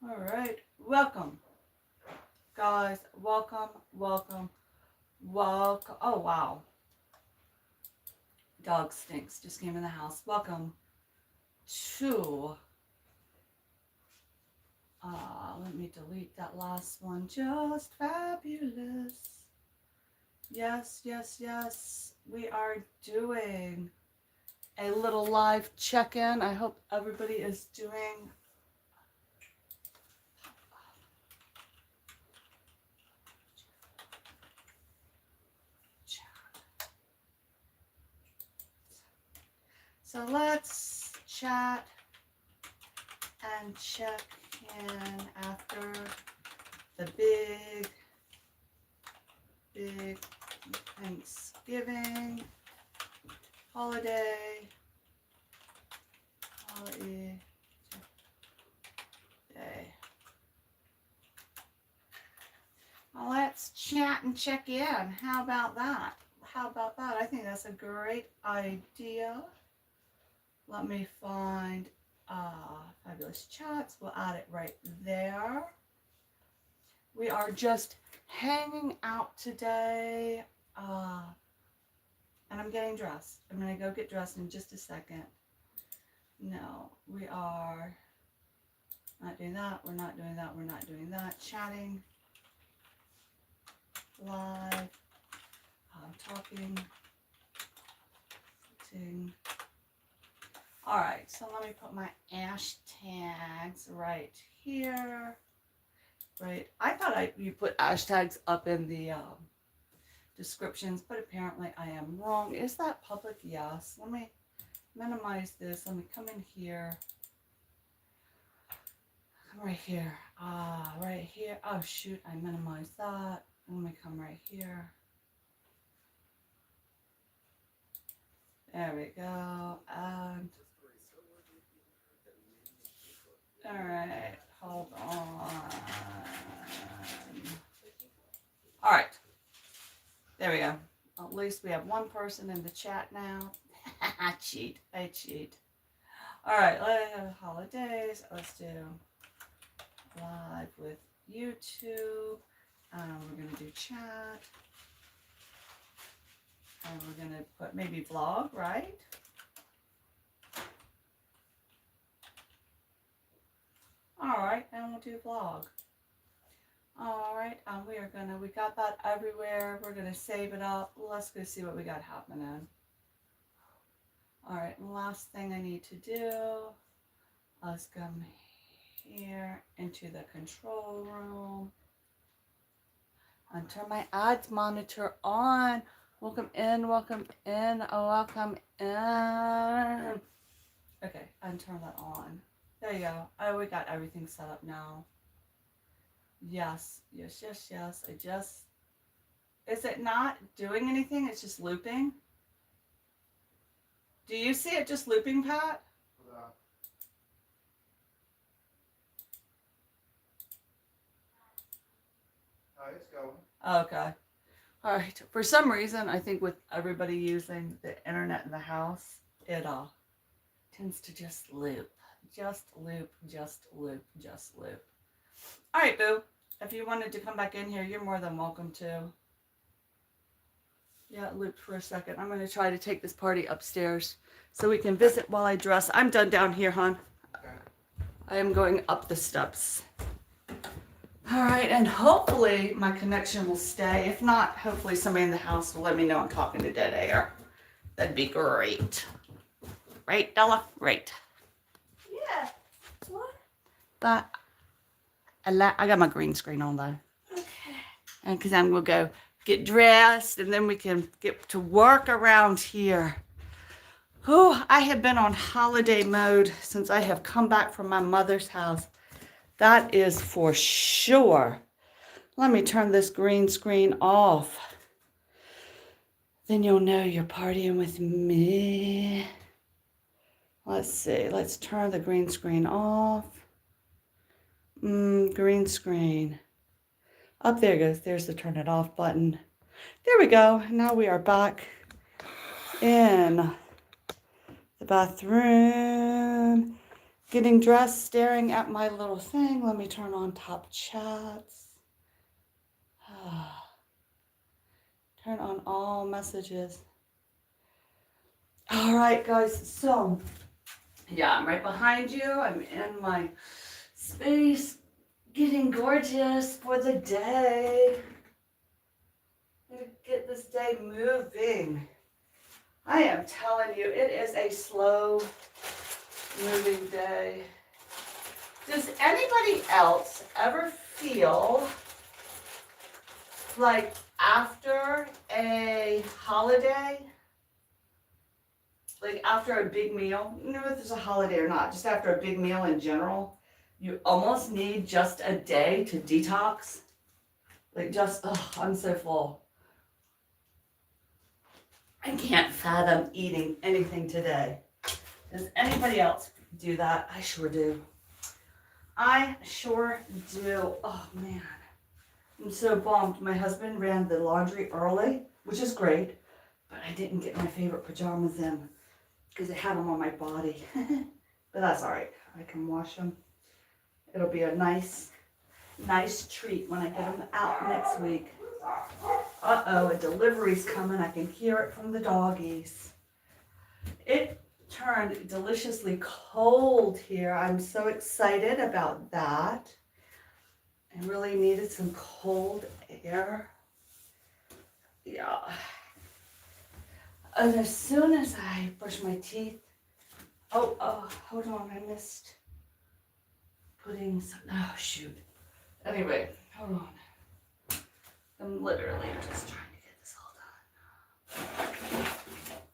All right. Welcome, guys. Welcome, welcome, welcome. Oh, wow. Dog stinks. Just came in the house. Welcome to, let me delete that last one. Just fabulous. Yes, yes, yes. We are doing a little live check-in. I hope everybody is doing so. Let's chat and check in after the big Thanksgiving holiday day. Well, let's chat and check in. How about that? How about that? I think that's a great idea. Let me find fabulous chats. We'll add it right there. We are just hanging out today. And I'm getting dressed. I'm going to go get dressed in just a second. No, we are not doing that. We're not doing that. We're not doing that. Chatting live. Talking. Sitting. All right, so let me put my hashtags right here. Right, I thought you put hashtags up in the descriptions, but apparently I am wrong. Is that public? Yes. Let me minimize this. Let me come in here. Come right here. Right here. Oh, shoot, I minimized that. Let me come right here. There we go. And all right, hold on. All right, there we go. At least we have one person in the chat now. I cheat. All right, let's have holidays. Let's do live with YouTube. We're gonna do chat. And we're gonna put maybe vlog, right? All right, and we'll do vlog. All right, we got that everywhere. We're gonna save it up. Let's go see what we got happening. All right, and last thing I need to do, let's come here into the control room and turn my ads monitor on. Welcome in, welcome in, welcome in. Okay, and turn that on. There you go. Oh, we got everything set up now. Yes. Is it not doing anything? It's just looping? Do you see it just looping, Pat? It's going. Okay. All right. For some reason, I think with everybody using the internet in the house, it tends to just loop. Just loop. All right, boo. If you wanted to come back in here, you're more than welcome to. Yeah, it looped for a second. I'm going to try to take this party upstairs so we can visit while I dress. I'm done down here, hon. Okay. I am going up the steps. All right, and hopefully my connection will stay. If not, hopefully somebody in the house will let me know I'm talking to dead air. That'd be great. Right, Della? Right. Yeah. What? But I got my green screen on though. Okay. And because I'm going to go get dressed and then we can get to work around here. Oh, I have been on holiday mode since I have come back from my mother's house. That is for sure. Let me turn this green screen off. Then you'll know you're partying with me. Let's see. Let's turn the green screen off. Green screen. Up there it goes. There's the turn it off button. There we go. Now we are back in the bathroom. getting dressed, staring at my little thing. Let me turn on top chats. Turn on all messages. All right, guys. So, yeah, I'm right behind you. I'm in my space, getting gorgeous for the day. I'm gonna get this day moving. I am telling you, it is a slow moving day. Does anybody else ever feel like after a holiday, like after a big meal, no, if it's a holiday or not, just after a big meal in general, you almost need just a day to detox? Like just, oh, I'm so full. I can't fathom eating anything today. Does anybody else do that? I sure do. I sure do. Oh man. I'm so bummed. My husband ran the laundry early, which is great, but I didn't get my favorite pajamas in because I had them on my body. But that's all right. I can wash them. It'll be a nice treat when I get them out next week. Uh-oh, a delivery's coming. I can hear it from the doggies. It turned deliciously cold here. I'm so excited about that. I really needed some cold air. Yeah. And as soon as I brush my teeth, oh, hold on, I missed putting some, oh shoot. Anyway, hold on. I'm literally just trying to get this all done.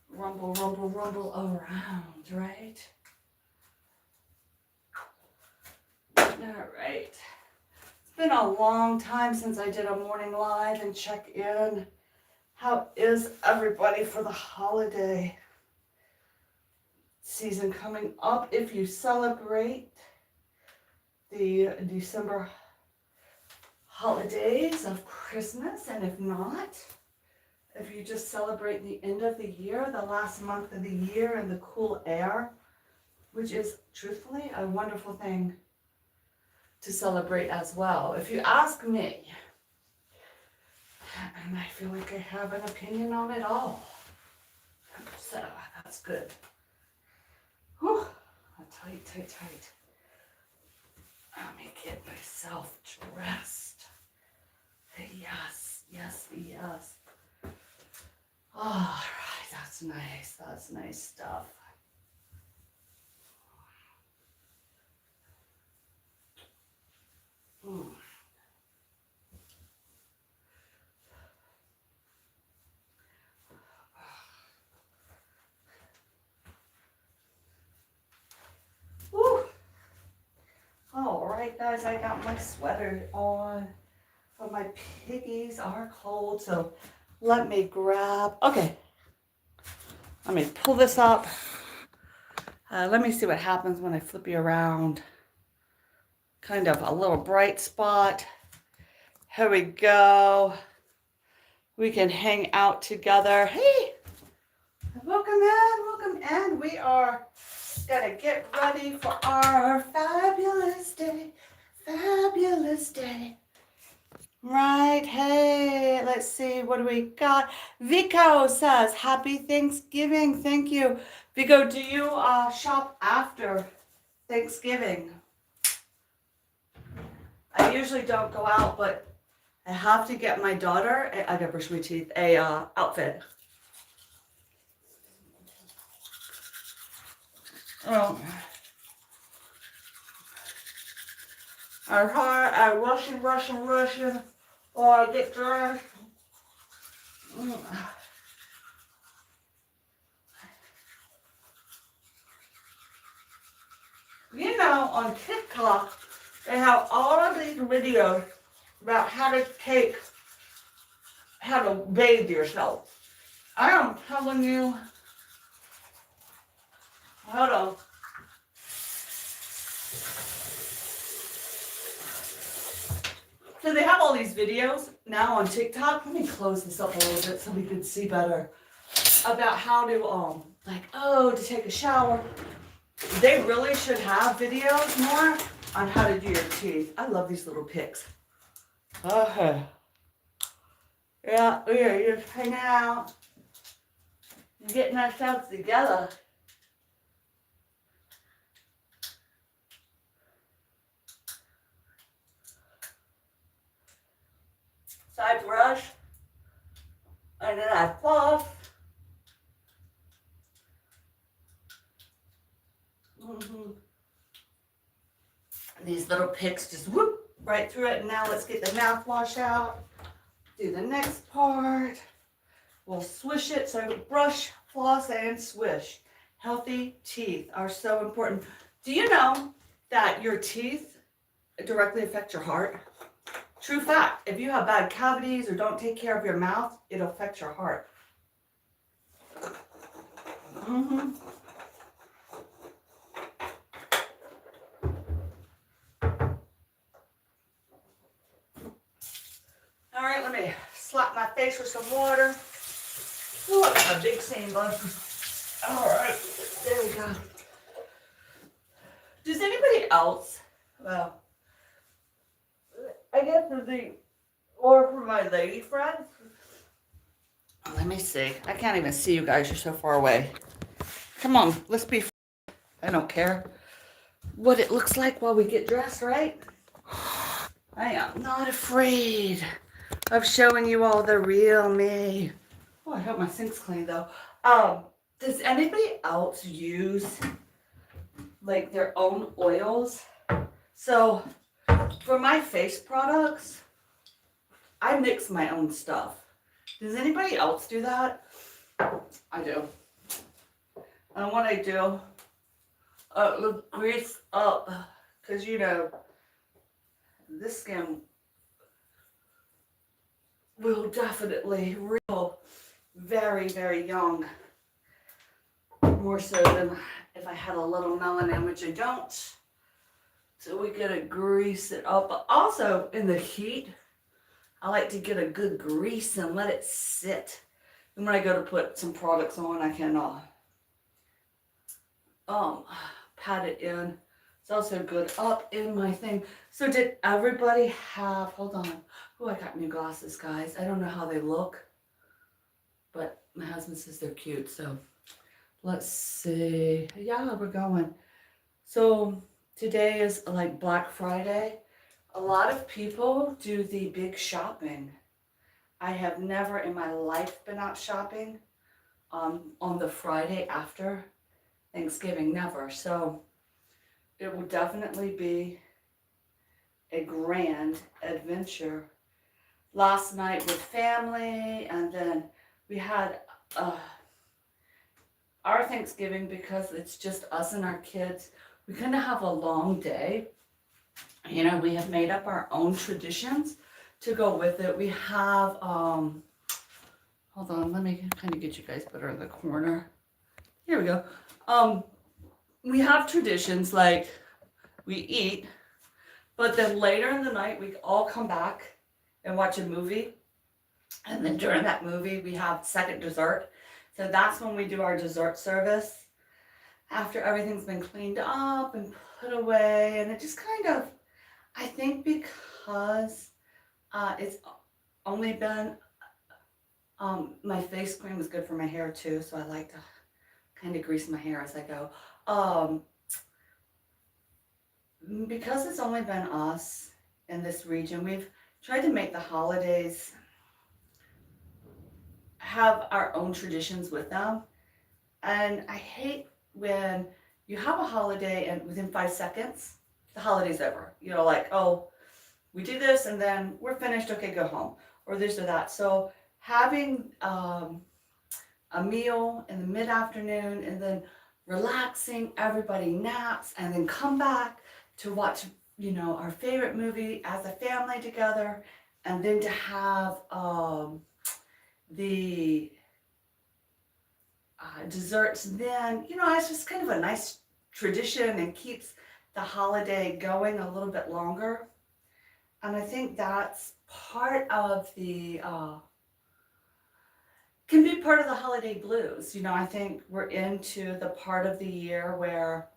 Rumble, rumble, rumble around, right? All right. It's been a long time since I did a morning live and check in. How is everybody for the holiday season coming up? If you celebrate the December holidays of Christmas, and if not, if you just celebrate the end of the year, the last month of the year, and the cool air, which is truthfully a wonderful thing to celebrate as well. If you ask me, and I feel like I have an opinion on it all. So that's good. Whew. Tight. Let me get myself dressed. Yes. All right, that's nice stuff. Woo. All right, guys, I got my sweater on, but my piggies are cold, so let me grab, okay, let me pull this up. Let me see what happens when I flip you around. Kind of a little bright spot. Here we go. We can hang out together. Hey, welcome in. We are gonna get ready for our fabulous day. Right, hey, let's see, what do we got? Vico says, happy Thanksgiving. Thank you. Vico, do you shop after Thanksgiving? I usually don't go out, but I have to get my daughter, I gotta brush my teeth, a outfit. Oh. I'm rushing, or I get dressed. You know, on TikTok, they have all of these videos about how to bathe yourself. I am telling you, hold on. So they have all these videos now on TikTok. Let me close this up a little bit so we can see better. About how to, to take a shower They really should have videos more on how to do your teeth. I love these little pics. Okay. Yeah, we're just hanging out and getting ourselves together. So I brush, and then I floss. Mm-hmm. These little picks just whoop right through it. And now let's get the mouthwash out. Do the next part. We'll swish it. So brush, floss, and swish. Healthy teeth are so important. Do you know that your teeth directly affect your heart? True fact. If you have bad cavities or don't take care of your mouth, it'll affect your heart. Mm-hmm. All right, let me slap my face with some water. Ooh, I got a big seam, bud. All right, there we go. Does anybody else, well, I guess or for my lady friends, let me see. I can't even see you guys, you're so far away. Come on, let's be, I don't care what it looks like while we get dressed, right? I am not afraid of showing you all the real me. Oh, I hope my sink's clean though. Does anybody else use like their own oils? So for my face products, I mix my own stuff. Does anybody else do that? I do. And what I do, grease up, because you know, this skin will definitely real very, very young. More so than if I had a little melanin, which I don't. So we gotta grease it up. But also in the heat, I like to get a good grease and let it sit. And when I go to put some products on, I can pat it in. It's also good up in my thing. So did everybody have, hold on. Oh, I got new glasses, guys. I don't know how they look, but my husband says they're cute. So let's see. Yeah, we're going. So today is like Black Friday. A lot of people do the big shopping. I have never in my life been out shopping on the Friday after Thanksgiving, never. So it will definitely be a grand adventure. Last night with family, and then we had our Thanksgiving, because it's just us and our kids. We kind of have a long day. You know, we have made up our own traditions to go with it. We have, hold on, let me kind of get you guys better in the corner. Here we go. We have traditions like we eat, but then later in the night, we all come back and watch a movie. And then during that movie, we have second dessert. So that's when we do our dessert service after everything's been cleaned up and put away. And it just kind of, I think because it's only been, my face cream is good for my hair too. So I like to kind of grease my hair as I go. Because it's only been us in this region, we've tried to make the holidays have our own traditions with them. And I hate when you have a holiday and within 5 seconds, the holiday's over. You know, like, oh, we do this and then we're finished, okay, go home. Or this or that. So having a meal in the mid-afternoon and then relaxing, everybody naps, and then come back to watch, you know, our favorite movie as a family together, and then to have the desserts then, you know, it's just kind of a nice tradition and keeps the holiday going a little bit longer. And I think that's part of the, can be part of the holiday blues. You know, I think we're into the part of the year where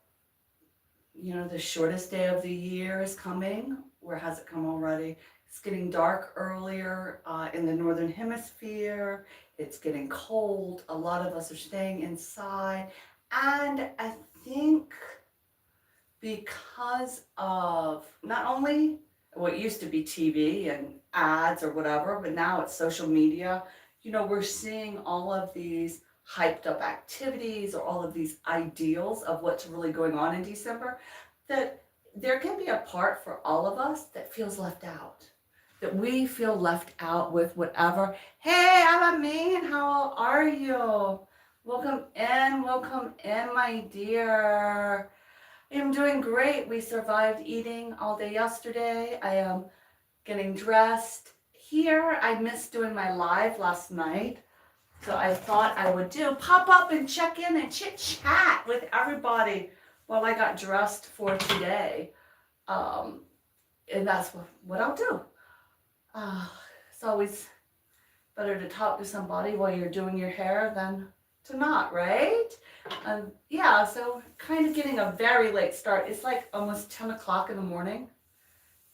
you know, the shortest day of the year is coming. Where has it come already? It's getting dark earlier in the northern hemisphere. It's getting cold. A lot of us are staying inside. And I think because of not only what used to be TV and ads or whatever, but now it's social media, you know, we're seeing all of these hyped up activities or all of these ideals of what's really going on in December, that there can be a part for all of us that feels left out. That we feel left out with whatever. Hey, Alamin, how are you? Welcome in, my dear. I'm doing great. We survived eating all day yesterday. I am getting dressed here. I missed doing my live last night. So I thought I would pop up and check in and chit chat with everybody while I got dressed for today. And that's what I'll do. It's always better to talk to somebody while you're doing your hair than to not, right? Yeah, so kind of getting a very late start. It's like almost 10 o'clock in the morning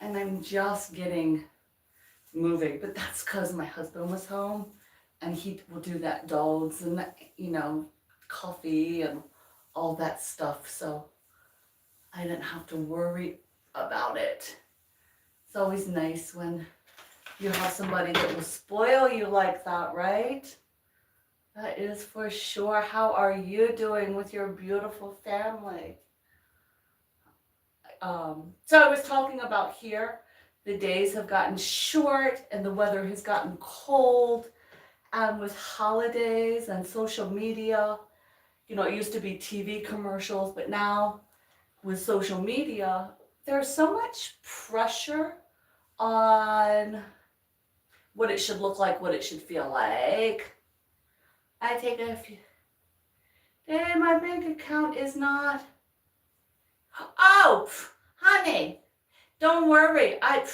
and I'm just getting moving. But that's because my husband was home and he will do that dogs and, you know, coffee and all that stuff. So I didn't have to worry about it. It's always nice when you have somebody that will spoil you like that, right? That is for sure. How are you doing with your beautiful family? So I was talking about here, the days have gotten short and the weather has gotten cold. And with holidays and social media, you know, it used to be TV commercials, but now with social media, there's so much pressure on what it should look like, what it should feel like. I take a few. Hey, my bank account is not. Oh, honey, don't worry. I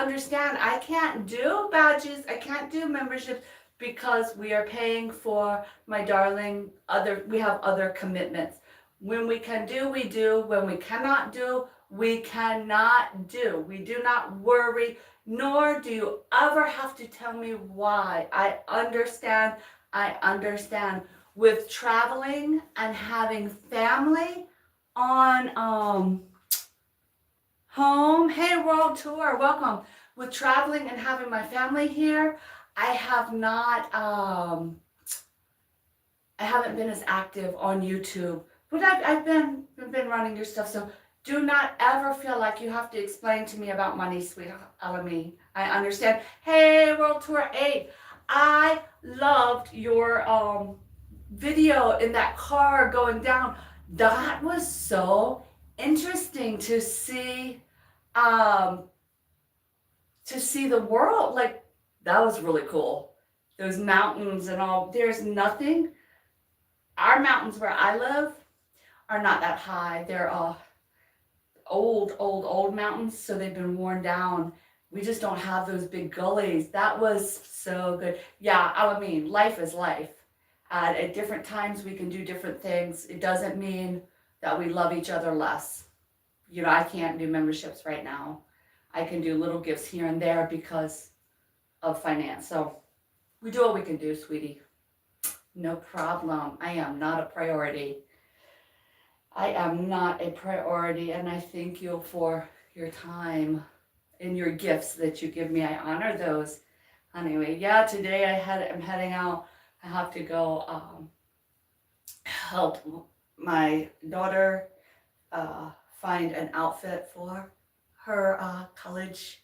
understand. I can't do badges. I can't do memberships because we are paying for my darling we have other commitments. When we can do, we do. When we cannot do, we cannot do. We do not worry, nor do you ever have to tell me why. I understand. With traveling and having family on home. Hey, World Tour, welcome. With traveling and having my family here, I have not, I haven't been as active on YouTube, but I've been running your stuff. So do not ever feel like you have to explain to me about money, sweet Alami. I understand. Hey, World Tour 8, I loved your video in that car going down. That was so interesting to see the world. Like, that was really cool. Those mountains and all. There's nothing. Our mountains where I live are not that high. They're old mountains, so they've been worn down. We just don't have those big gullies. That was so good. Yeah, I mean, life is life. At different times, we can do different things. It doesn't mean that we love each other less. You know, I can't do memberships right now. I can do little gifts here and there because of finance. So we do what we can do, sweetie. No problem. I am not a priority. I am not a priority, and I thank you for your time and your gifts that you give me. I honor those. Anyway, yeah, today I'm heading out. I have to go help my daughter find an outfit for her college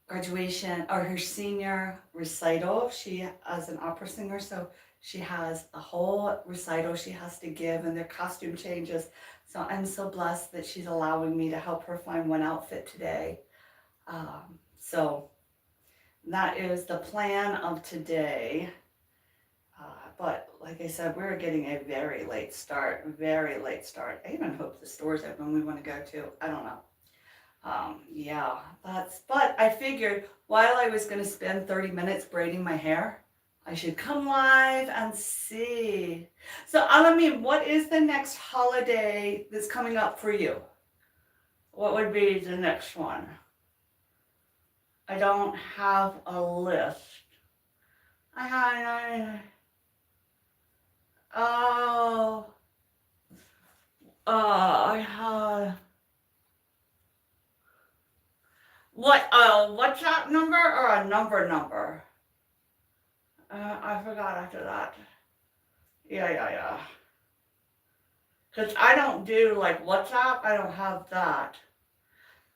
graduation or her senior recital. She is an opera singer, so she has a whole recital she has to give and their costume changes. So I'm so blessed that she's allowing me to help her find one outfit today. So that is the plan of today. But like I said, we're getting a very late start. I even hope the store's open we want to go to. I don't know. Yeah, but I figured while I was going to spend 30 minutes braiding my hair, I should come live and see. So, Alameen, what is the next holiday that's coming up for you? What would be the next one? I don't have a list. Oh, I had what? WhatsApp number or a number? I forgot after that. Yeah. Because I don't do like WhatsApp. I don't have that.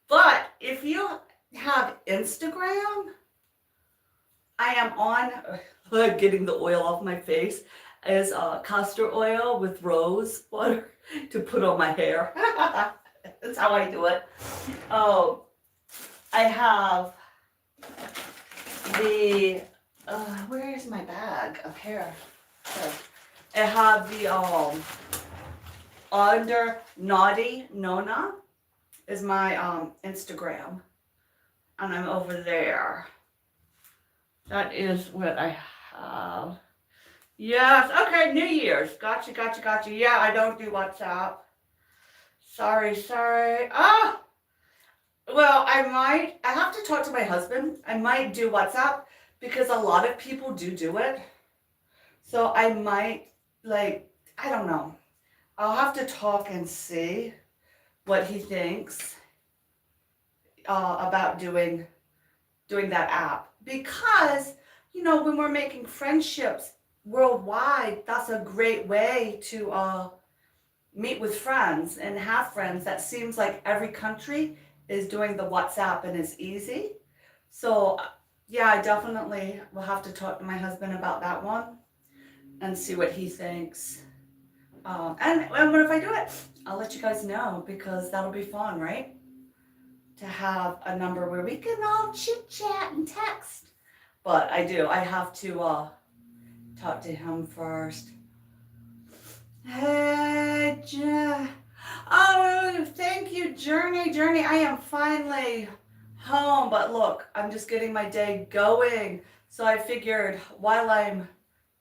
But if you have Instagram, I am on. Getting the oil off my face is castor oil with rose water to put on my hair. That's how I do it. Oh, I have the. Where is my bag of hair? Here. I have the under Naughty Nona is my Instagram, and I'm over there. That is what I have. Yes, okay, New Year's. Gotcha. Yeah, I don't do WhatsApp. Sorry. Ah, well, I have to talk to my husband. I might do WhatsApp because a lot of people do it. So I might, like, I don't know. I'll have to talk and see what he thinks about doing that app. Because, when we're making friendships worldwide, that's a great way to meet with friends and have friends. That seems like every country is doing the WhatsApp and it's easy. So, yeah, I definitely will have to talk to my husband about that one and see what he thinks. And what if I do it? I'll let you guys know because that'll be fun, right? To have a number where we can all chit chat and text. But I have to talk to him first. Hey, oh, thank you, Journey. I am finally home, but look, I'm just getting my day going. So I figured while I'm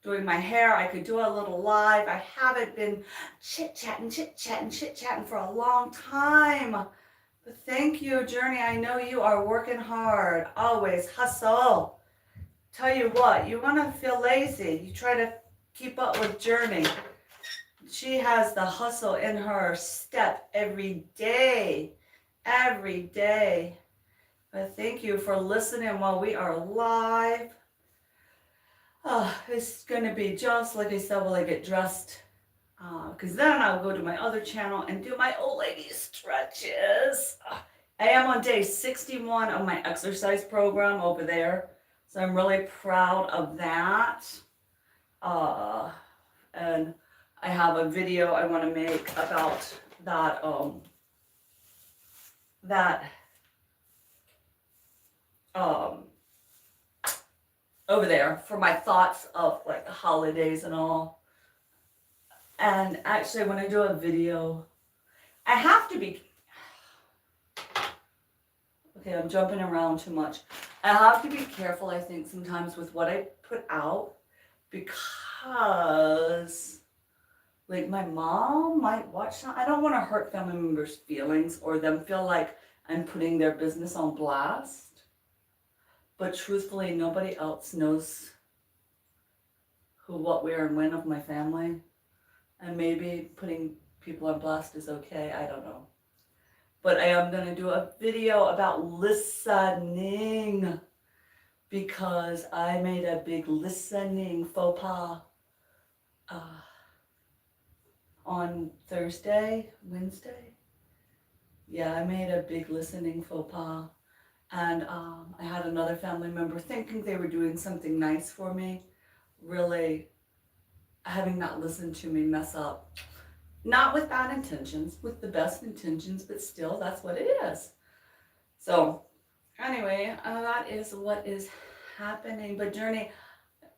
doing my hair, I could do a little live. I haven't been chit-chatting for a long time. But thank you, Journey. I know you are working hard. Always hustle. Tell you what, you want to feel lazy. You try to keep up with Journey. She has the hustle in her step every day. But thank you for listening while we are live. Oh, it's going to be just like I said while I get dressed. Because then I'll go to my other channel and do my old lady stretches. I am on day 61 of my exercise program over there. So I'm really proud of that. And I have a video I want to make about that, over there for my thoughts of like the holidays and all. And actually when I do a video, I have to be, okay, I'm jumping around too much. I have to be careful, I think, sometimes with what I put out because like my mom might watch that. I don't want to hurt family members' feelings or them feel like I'm putting their business on blast. But truthfully, nobody else knows who, what, where, and when of my family. And maybe putting people on blast is okay. I don't know. But I am going to do a video about listening because I made a big listening faux pas on Wednesday. Yeah, I made a big listening faux pas. And I had another family member thinking they were doing something nice for me, really having not listened to me mess up. Not with bad intentions, with the best intentions, but still, that's what it is. So, anyway, that is what is happening. But Journey,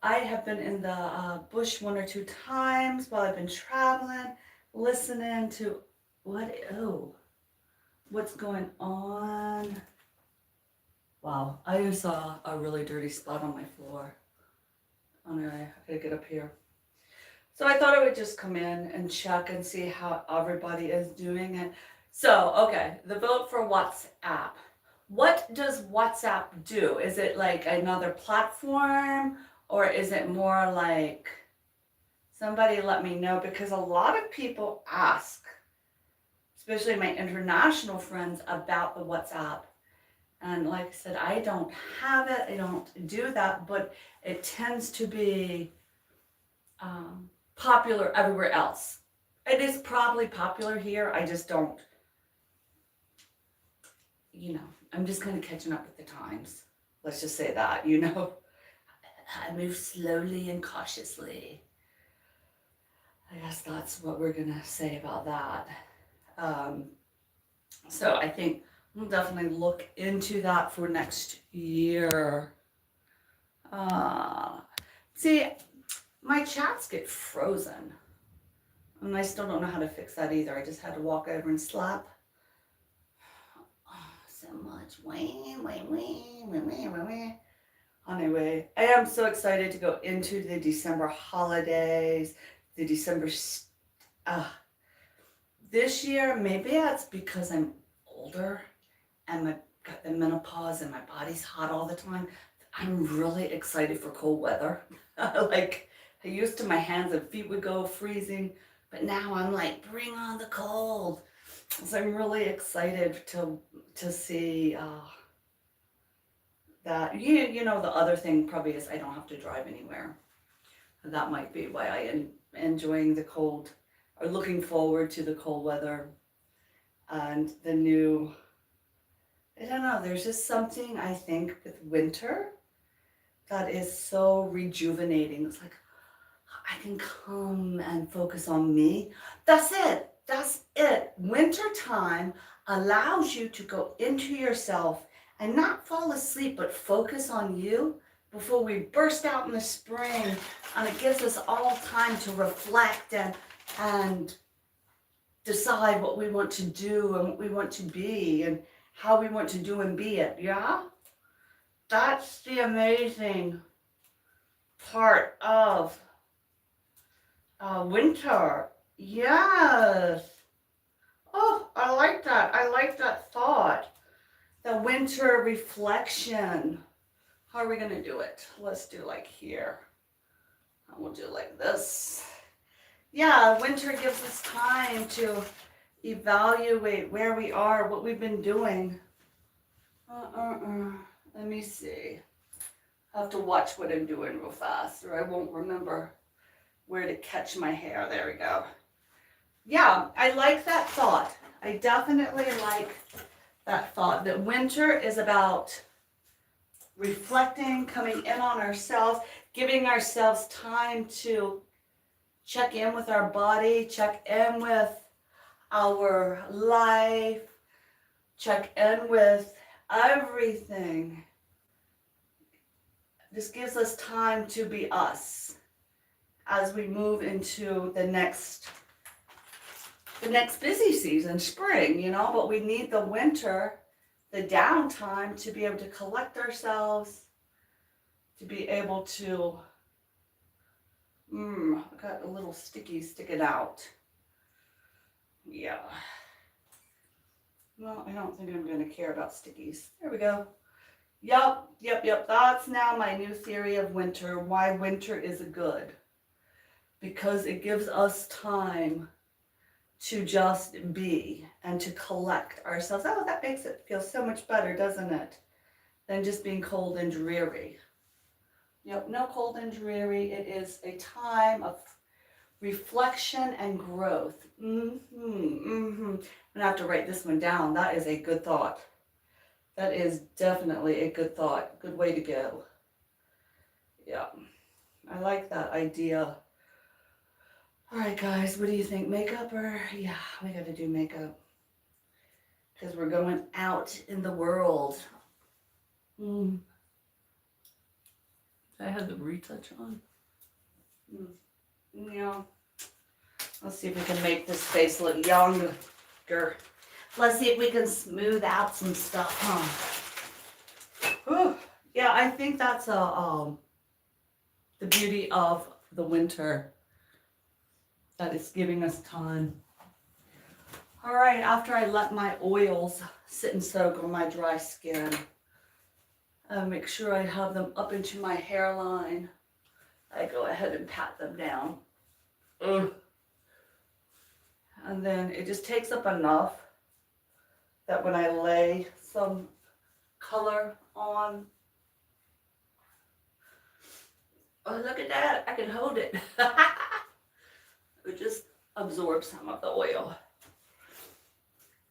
I have been in the bush 1 or 2 times while I've been traveling, listening to what's going on. Wow, I just saw a really dirty spot on my floor. Anyway, I gotta get up here. So I thought I would just come in and check and see how everybody is doing it. So, okay, the vote for WhatsApp. What does WhatsApp do? Is it like another platform, or is it more like, somebody let me know, because a lot of people ask, especially my international friends, about the WhatsApp. And like I said, I don't have it, I don't do that, but it tends to be popular everywhere else. It is probably popular here, I just don't, I'm just kind of catching up with the times. Let's just say that, I move slowly and cautiously. I guess that's what we're gonna say about that. So I think we'll definitely look into that for next year. See, my chats get frozen. And I still don't know how to fix that either. I just had to walk over and slap. So much. Anyway, I am so excited to go into the December holidays. The December, this year, maybe it's because I'm older and I've got the menopause and my body's hot all the time. I'm really excited for cold weather. Like, I used to, my hands and feet would go freezing, but now I'm like, bring on the cold. So I'm really excited to see that. The other thing probably is I don't have to drive anywhere. That might be why I am enjoying the cold, or looking forward to the cold weather and the new, I don't know, there's just something I think with winter that is so rejuvenating. It's like, I can come and focus on me. That's it. Winter time allows you to go into yourself and not fall asleep, but focus on you before we burst out in the spring. And it gives us all time to reflect and decide what we want to do and what we want to be and how we want to do and be it. Yeah? That's the amazing part of winter. Yes. Oh, I like that. I like that thought. The winter reflection. How are we going to do it? Let's do like here. And we'll do like this. Yeah, winter gives us time to evaluate where we are, what we've been doing. Let me see. I have to watch what I'm doing real fast, or I won't remember where to catch my hair. There we go. Yeah, I like that thought. I definitely like that thought, that winter is about reflecting, coming in on ourselves, giving ourselves time to check in with our body, check in with our life, check in with everything. This gives us time to be us as we move into the next busy season, spring, but we need the winter, the downtime, to be able to collect ourselves, to be able to, I got a little sticky sticking out. Yeah. Well, I don't think I'm going to care about stickies. There we go. Yep. That's now my new theory of winter, why winter is good. Because it gives us time to just be and to collect ourselves. Oh, that makes it feel so much better, doesn't it? Than just being cold and dreary. Yep, no cold and dreary. It is a time of reflection and growth. I'm going to have to write this one down. That is a good thought. That is definitely a good thought. Good way to go. Yeah, I like that idea. All right, guys, what do you think? Makeup or, yeah, we got to do makeup. Because we're going out in the world. I had the retouch on. Yeah. Let's see if we can make this face look younger. Let's see if we can smooth out some stuff, huh? Whew. Yeah, I think that's a the beauty of the winter, that it's giving us time. All right, after I let my oils sit and soak on my dry skin, make sure I have them up into my hairline. I go ahead and pat them down. Ugh. And then it just takes up enough that when I lay some color on, oh, look at that, I can hold it. It just absorbs some of the oil.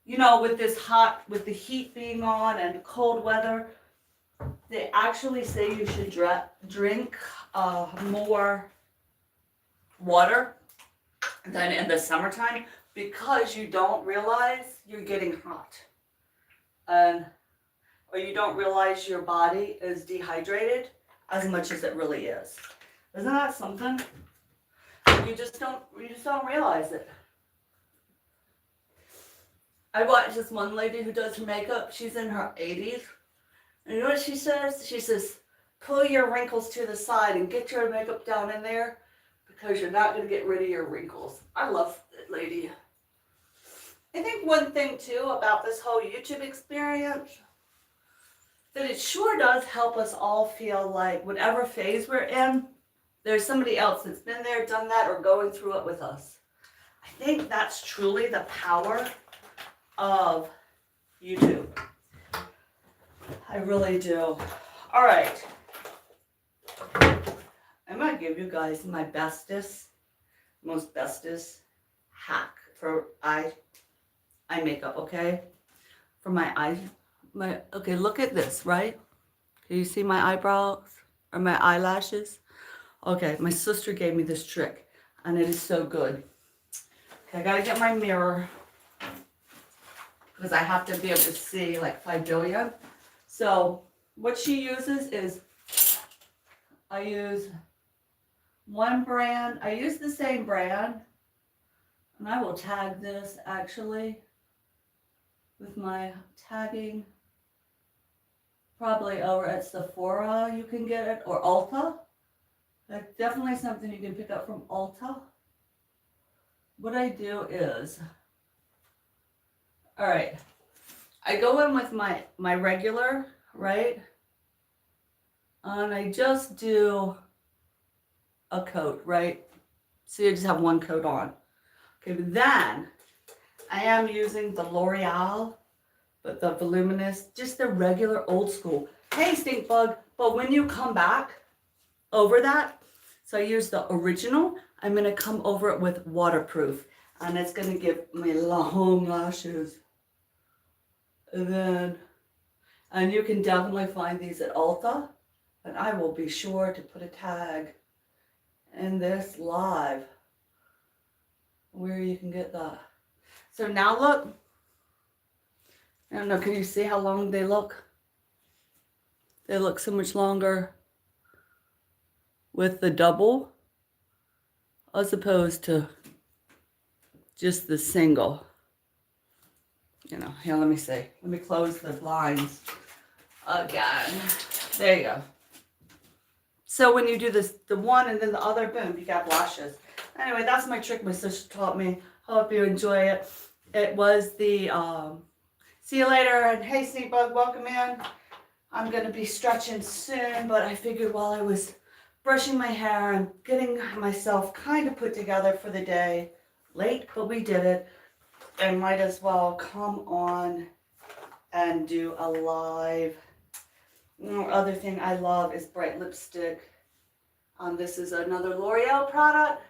You know, with the heat being on and cold weather, they actually say you should drink more water than in the summertime, because you don't realize you're getting hot. Or you don't realize your body is dehydrated as much as it really is. Isn't that something? You just don't realize it. I watched this one lady who does her makeup. She's in her 80s. And you know what she says? She says, pull your wrinkles to the side and get your makeup down in there, because you're not going to get rid of your wrinkles. I love that lady. I think one thing too about this whole YouTube experience, that it sure does help us all feel like whatever phase we're in, there's somebody else that's been there, done that, or going through it with us. I think that's truly the power of YouTube. I really do. All right. I'm going to give you guys my most bestest hack for eye makeup, okay? For my eyes. Okay, look at this, right? Can you see my eyebrows or my eyelashes? Okay, my sister gave me this trick, and it is so good. Okay, I gotta get my mirror, because I have to be able to see like 5 billion. So what she uses is, I use one brand. I use the same brand, and I will tag this actually with my tagging. Probably over at Sephora you can get it, or Ulta. That's definitely something you can pick up from Ulta. What I do is, all right, I go in with my regular, right? And I just do a coat, right? So you just have one coat on. Okay, but then I am using the L'Oreal, but the voluminous, just the regular old school. Hey, stink bug, but when you come back over that, so I use the original, I'm gonna come over it with waterproof, and it's gonna give me long lashes. And you can definitely find these at Ulta, and I will be sure to put a tag in this live where you can get that. So now look, I don't know, can you see how long they look? They look so much longer with the double as opposed to just the single. You know, here, let me see. Let me close the blinds again. There you go. So when you do this, the one and then the other, boom, you got lashes. Anyway, that's my trick my sister taught me. Hope you enjoy it. It was the, see you later, and hey, Sneak Bug, welcome in. I'm going to be stretching soon, but I figured while I was brushing my hair and getting myself kind of put together for the day, late, but we did it, I might as well come on and do a live. Other thing I love is bright lipstick. This is another L'Oreal product.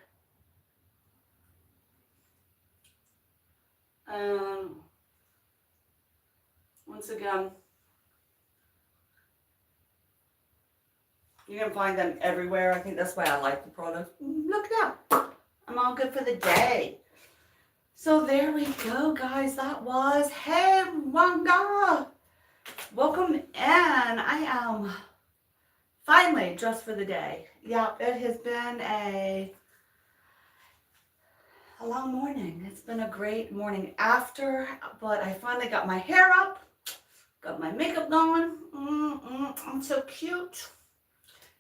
Once again, you can find them everywhere. I think that's why I like the product. Look at that. I'm all good for the day. So there we go, guys. That was, hey, Wanga. Welcome in. I am finally dressed for the day. Yeah, it has been a long morning. It's been a great morning after, but I finally got my hair up, got my makeup going. I'm so cute.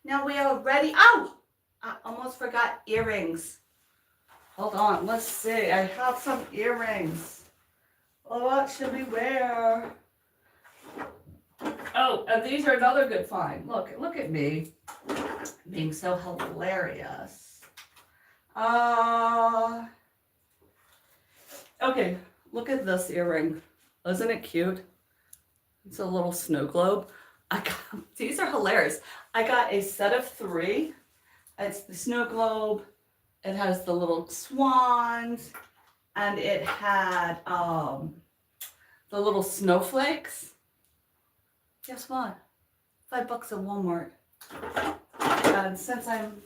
Now we are ready. Oh, I almost forgot earrings. Hold on, let's see. I have some earrings. What should we wear? Oh, and these are another good find. Look at me being so hilarious. Okay, look at this earring. Isn't it cute? It's a little snow globe. These are hilarious. I got a set of 3. It's the snow globe. It has the little swans, and it had the little snowflakes. Guess what? $5 at Walmart. And since I'm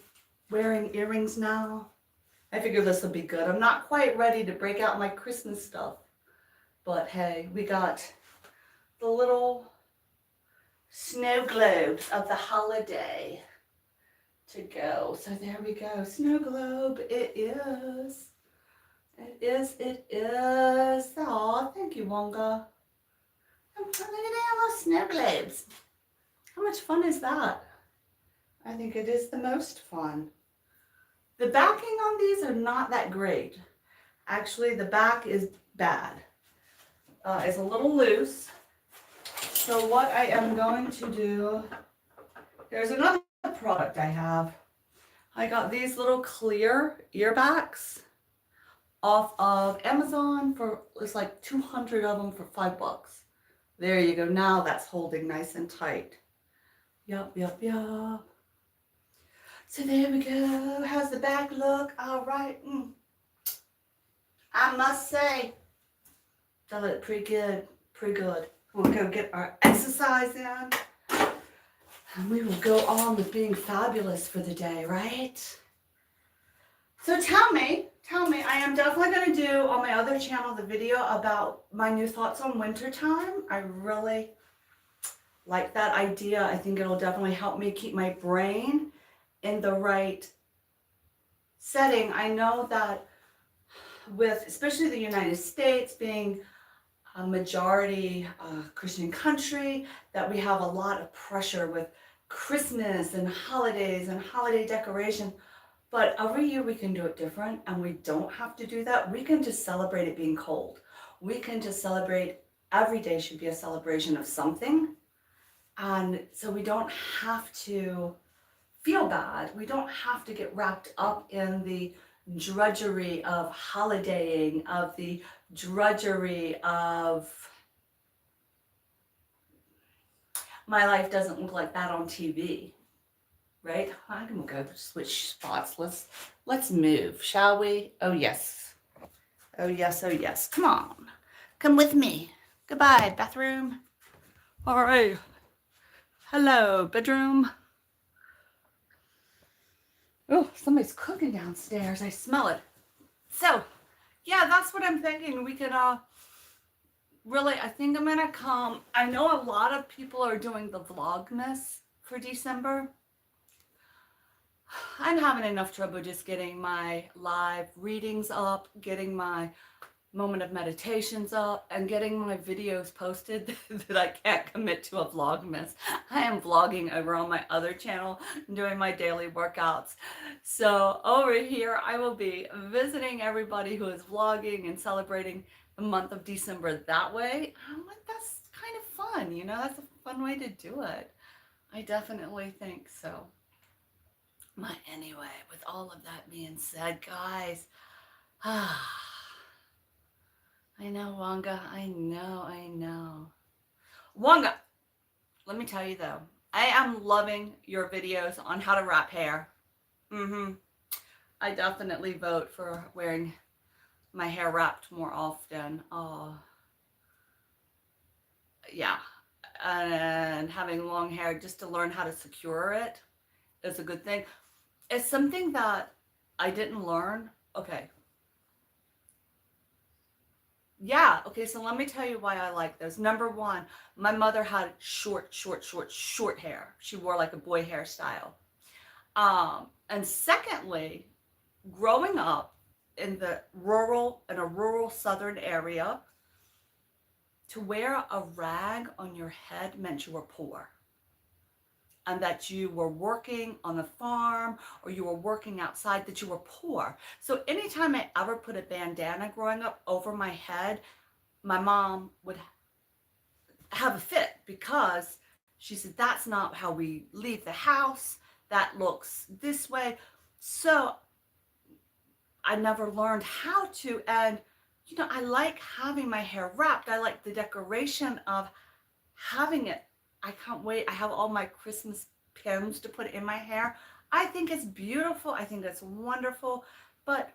wearing earrings now, I figure this will be good. I'm not quite ready to break out my Christmas stuff, but hey, we got the little snow globes of the holiday to go. So there we go. Snow globe. It is. It is. Aw, thank you, Wonga. Oh, look at that, little snow globes. How much fun is that? I think it is the most fun. The backing on these are not that great. Actually, the back is bad. It's a little loose. So what I am going to do, there's another product I have. I got these little clear earbacks off of Amazon for, it's like 200 of them for $5. There you go. Now that's holding nice and tight. Yup. So there we go. How's the back look? All right. I must say, that looked pretty good. We'll go get our exercise in. And we will go on with being fabulous for the day, right? So tell me, I am definitely going to do on my other channel the video about my new thoughts on wintertime. I really like that idea. I think it'll definitely help me keep my brain in the right setting. I know that with especially the United States being a majority Christian country, that we have a lot of pressure with Christmas and holidays and holiday decoration. But every year we can do it different, and we don't have to do that. We can just celebrate it being cold. We can just celebrate, every day should be a celebration of something. And so we don't have to feel bad. We don't have to get wrapped up in the drudgery of holidaying, of the drudgery of my life doesn't look like that on TV, right? I'm gonna go switch spots. Let's move, shall we? Oh yes. Come on, come with me. Goodbye, bathroom. All right. Hello, bedroom. Oh, somebody's cooking downstairs. I smell it. So, yeah, that's what I'm thinking. We could really, I think I'm gonna come. I know a lot of people are doing the Vlogmas for December. I'm having enough trouble just getting my live readings up, getting my moment of meditations up, and getting my videos posted that I can't commit to a Vlogmas. I am vlogging over on my other channel, doing my daily workouts. So over here, I will be visiting everybody who is vlogging and celebrating the month of December that way. I'm like, that's kind of fun, you know, that's a fun way to do it. I definitely think so. But anyway, with all of that being said, guys, I know, Wonga. I know. Wonga, let me tell you though, I am loving your videos on how to wrap hair. I definitely vote for wearing my hair wrapped more often. Yeah. And having long hair just to learn how to secure it is a good thing. It's something that I didn't learn. Okay. Yeah, okay, so let me tell you why I like those. Number one, my mother had short hair. She wore like a boy hairstyle. And secondly, growing up in a rural southern area, to wear a rag on your head meant you were poor. and that you were working on the farm or you were working outside, that you were poor. So anytime I ever put a bandana growing up over my head, my mom would have a fit because she said, that's not how we leave the house. That looks this way. So I never learned how to. And, you know, I like having my hair wrapped. I like the decoration of having it. I can't wait. I have all my Christmas pins to put in my hair. I think it's beautiful. I think it's wonderful, but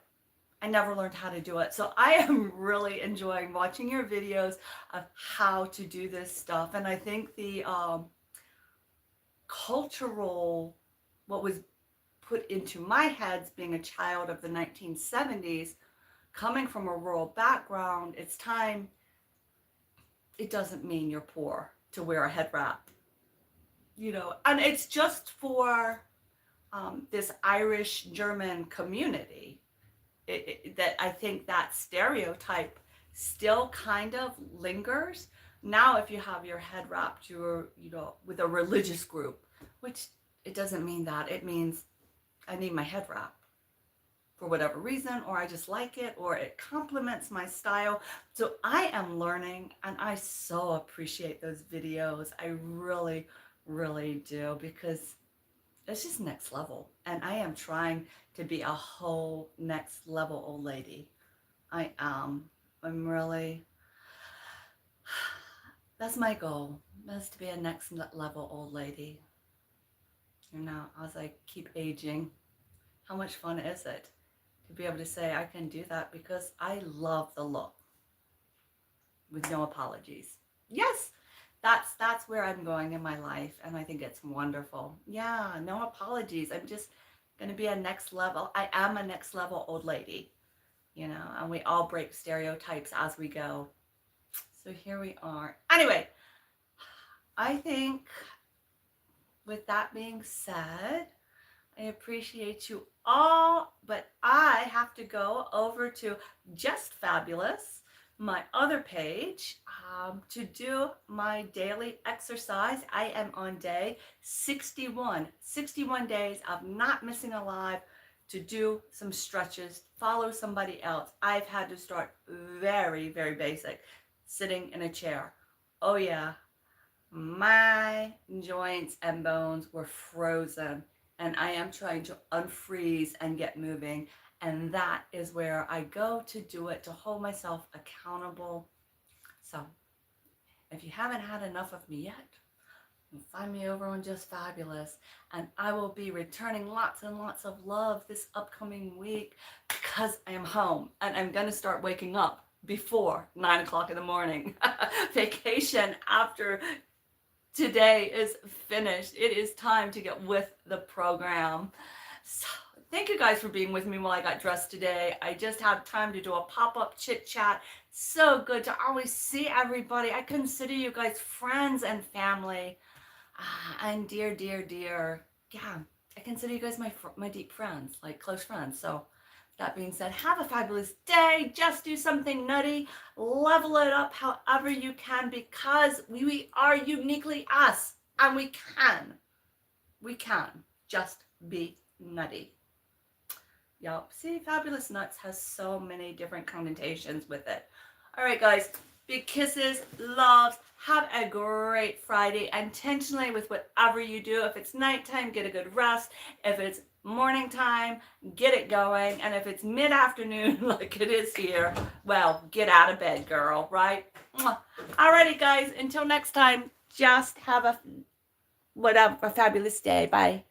I never learned how to do it. So I am really enjoying watching your videos of how to do this stuff. And I think the cultural, what was put into my head being a child of the 1970s, coming from a rural background, it's time, it doesn't mean you're poor to wear a head wrap, you know, and it's just for this Irish German community. That I think that stereotype still kind of lingers. Now, if you have your head wrapped, you're, you know, with a religious group, which it doesn't mean that. It means I need my head wrap for whatever reason, or I just like it, or it complements my style. So I am learning, and I so appreciate those videos. I really, really do, because it's just next level. And I am trying to be a whole next level old lady. I am. I'm really, that's my goal, is to be a next level old lady. You know, as I keep aging, how much fun is it to be able to say I can do that, because I love the look with no apologies. Yes, that's where I'm going in my life, and I think it's wonderful. Yeah, no apologies. I'm just going to be a next level. I am a next level old lady, you know, and we all break stereotypes as we go. So here we are. Anyway, I think with that being said, I appreciate you all, but I have to go over to Just Fabulous, my other page, to do my daily exercise. I am on day 61 days of not missing a live, to do some stretches, follow somebody else. I've had to start very, very basic, sitting in a chair. Oh yeah, my joints and bones were frozen, and I am trying to unfreeze and get moving. And that is where I go to do it, to hold myself accountable. So if you haven't had enough of me yet, find me over on Just Fabulous, and I will be returning lots and lots of love this upcoming week, because I am home and I'm going to start waking up before 9 o'clock in the morning. Vacation after today is finished. It is time to get with the program. So thank you guys for being with me while I got dressed today. I just had time to do a pop-up chit chat. So good to always see everybody. I consider you guys friends and family. And dear, dear, dear, yeah, I consider you guys my deep friends, like close friends. So that being said, have a fabulous day. Just do something nutty. Level it up however you can, because we are uniquely us, and we can just be nutty. Yup. See, Fabulous Nuts has so many different connotations with it. All right, guys. Big kisses, loves. Have a great Friday. Intentionally with whatever you do. If it's nighttime, get a good rest. If it's morning time, get it going. And if it's mid-afternoon like it is here, well, get out of bed, girl, right? Alrighty, guys. Until next time, just have a fabulous day. Bye.